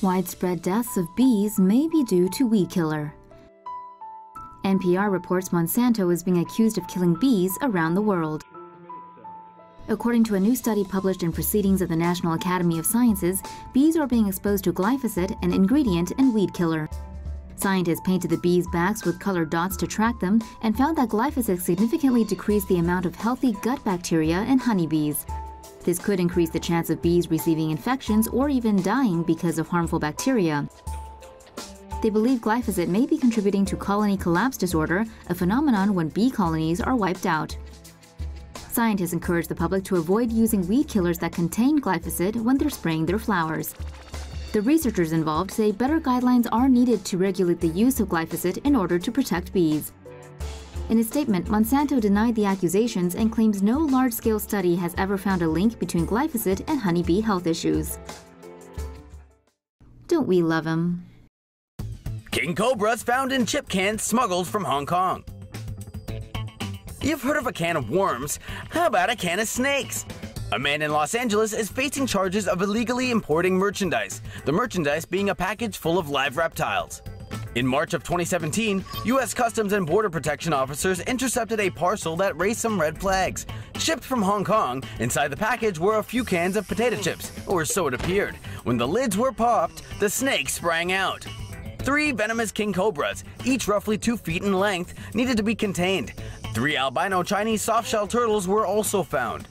Widespread deaths of bees may be due to weed killer. NPR reports Monsanto is being accused of killing bees around the world. According to a new study published in Proceedings of the National Academy of Sciences, bees are being exposed to glyphosate, an ingredient in weed killer. Scientists painted the bees' backs with colored dots to track them and found that glyphosate significantly decreased the amount of healthy gut bacteria in honeybees. This could increase the chance of bees receiving infections or even dying because of harmful bacteria. They believe glyphosate may be contributing to colony collapse disorder, a phenomenon when bee colonies are wiped out. Scientists encourage the public to avoid using weed killers that contain glyphosate when they're spraying their flowers. The researchers involved say better guidelines are needed to regulate the use of glyphosate in order to protect bees. In a statement, Monsanto denied the accusations and claims no large-scale study has ever found a link between glyphosate and honeybee health issues. Don't we love him? King cobras found in chip cans smuggled from Hong Kong. You've heard of a can of worms. How about a can of snakes? A man in Los Angeles is facing charges of illegally importing merchandise, the merchandise being a package full of live reptiles. In March of 2017, U.S. Customs and Border Protection officers intercepted a parcel that raised some red flags. Shipped from Hong Kong, inside the package were a few cans of potato chips, or so it appeared. When the lids were popped, the snake sprang out. 3 venomous king cobras, each roughly 2 feet in length, needed to be contained. 3 albino Chinese softshell turtles were also found.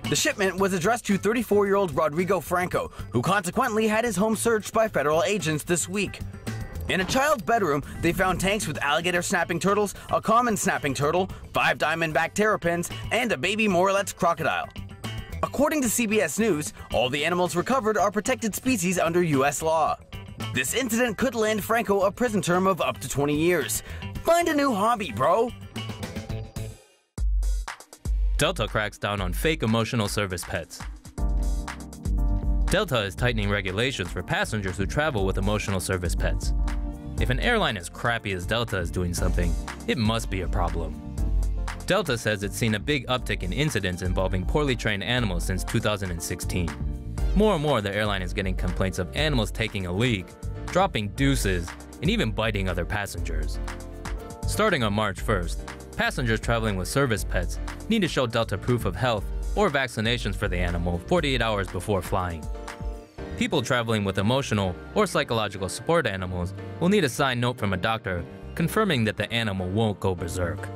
The shipment was addressed to 34-year-old Rodrigo Franco, who consequently had his home searched by federal agents this week. In a child's bedroom, they found tanks with alligator snapping turtles, a common snapping turtle, 5 diamondback terrapins, and a baby Morelet's crocodile. According to CBS News, all the animals recovered are protected species under U.S. law. This incident could land Franco a prison term of up to 20 years. Find a new hobby, bro! Delta cracks down on fake emotional service pets. Delta is tightening regulations for passengers who travel with emotional service pets. If an airline as crappy as Delta is doing something, it must be a problem. Delta says it's seen a big uptick in incidents involving poorly trained animals since 2016. More and more, the airline is getting complaints of animals taking a leak, dropping deuces, and even biting other passengers. Starting on March 1st, passengers traveling with service pets need to show Delta proof of health or vaccinations for the animal 48 hours before flying. People traveling with emotional or psychological support animals will need a signed note from a doctor confirming that the animal won't go berserk.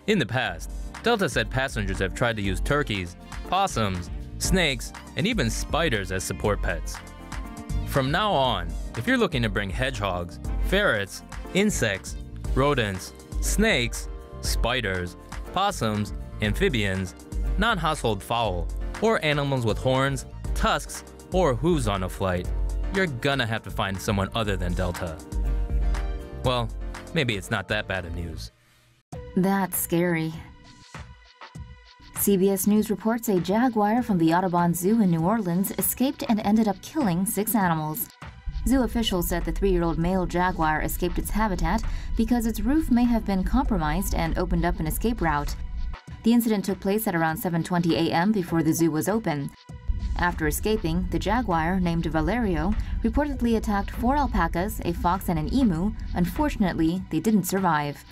In the past, Delta said passengers have tried to use turkeys, possums, snakes, and even spiders as support pets. From now on, if you're looking to bring hedgehogs, ferrets, insects, rodents, snakes, spiders, possums, amphibians, non-household fowl, or animals with horns, tusks, or hooves on a flight, you're gonna have to find someone other than Delta. Well, maybe it's not that bad of news. That's scary. CBS News reports a jaguar from the Audubon Zoo in New Orleans escaped and ended up killing 6 animals. Zoo officials said the 3-year-old male jaguar escaped its habitat because its roof may have been compromised and opened up an escape route. The incident took place at around 7:20 a.m. before the zoo was open. After escaping, the jaguar, named Valerio, reportedly attacked 4 alpacas, a fox, and an emu. Unfortunately, they didn't survive.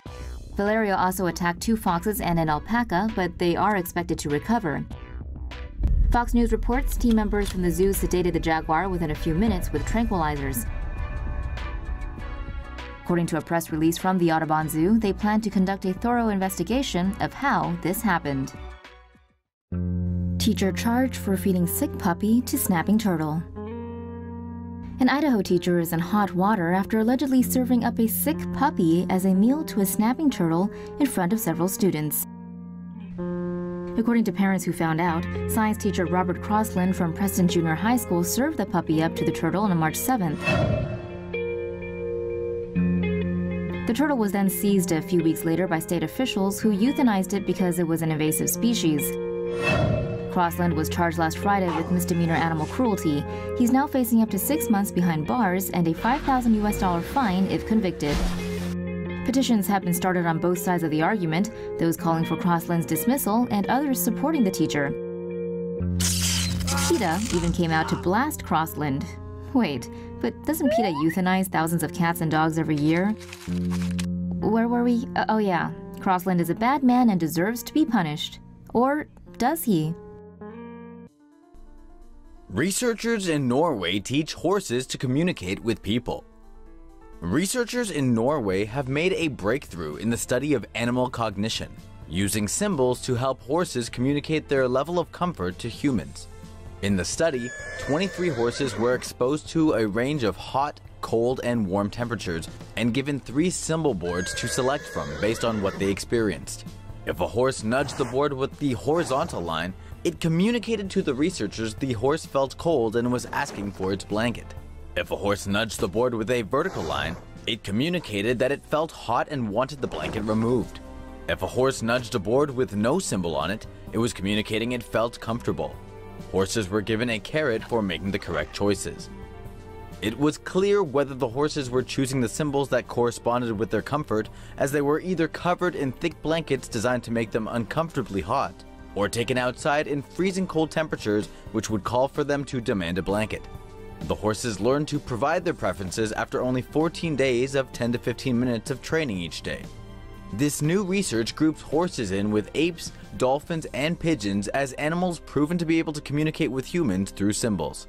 Valerio also attacked 2 foxes and an alpaca, but they are expected to recover. Fox News reports team members from the zoo sedated the jaguar within a few minutes with tranquilizers. According to a press release from the Audubon Zoo, they plan to conduct a thorough investigation of how this happened. Teacher charged for feeding sick puppy to snapping turtle. An Idaho teacher is in hot water after allegedly serving up a sick puppy as a meal to a snapping turtle in front of several students. According to parents who found out, science teacher Robert Crossland from Preston Junior High School served the puppy up to the turtle on March 7th. The turtle was then seized a few weeks later by state officials who euthanized it because it was an invasive species. Crossland was charged last Friday with misdemeanor animal cruelty. He's now facing up to 6 months behind bars and a $5,000 fine if convicted. Petitions have been started on both sides of the argument, those calling for Crossland's dismissal and others supporting the teacher. PETA even came out to blast Crossland. Wait, but doesn't PETA euthanize thousands of cats and dogs every year? Where were we? Oh yeah, Crossland is a bad man and deserves to be punished. Or does he? Researchers in Norway teach horses to communicate with people. Researchers in Norway have made a breakthrough in the study of animal cognition, using symbols to help horses communicate their level of comfort to humans. In the study, 23 horses were exposed to a range of hot, cold, and warm temperatures and given 3 symbol boards to select from based on what they experienced. If a horse nudged the board with the horizontal line, it communicated to the researchers the horse felt cold and was asking for its blanket. If a horse nudged the board with a vertical line, it communicated that it felt hot and wanted the blanket removed. If a horse nudged a board with no symbol on it, it was communicating it felt comfortable. Horses were given a carrot for making the correct choices. It was clear whether the horses were choosing the symbols that corresponded with their comfort, as they were either covered in thick blankets designed to make them uncomfortably hot, or taken outside in freezing cold temperatures which would call for them to demand a blanket. The horses learned to provide their preferences after only 14 days of 10 to 15 minutes of training each day. This new research groups horses in with apes, dolphins, and pigeons as animals proven to be able to communicate with humans through symbols.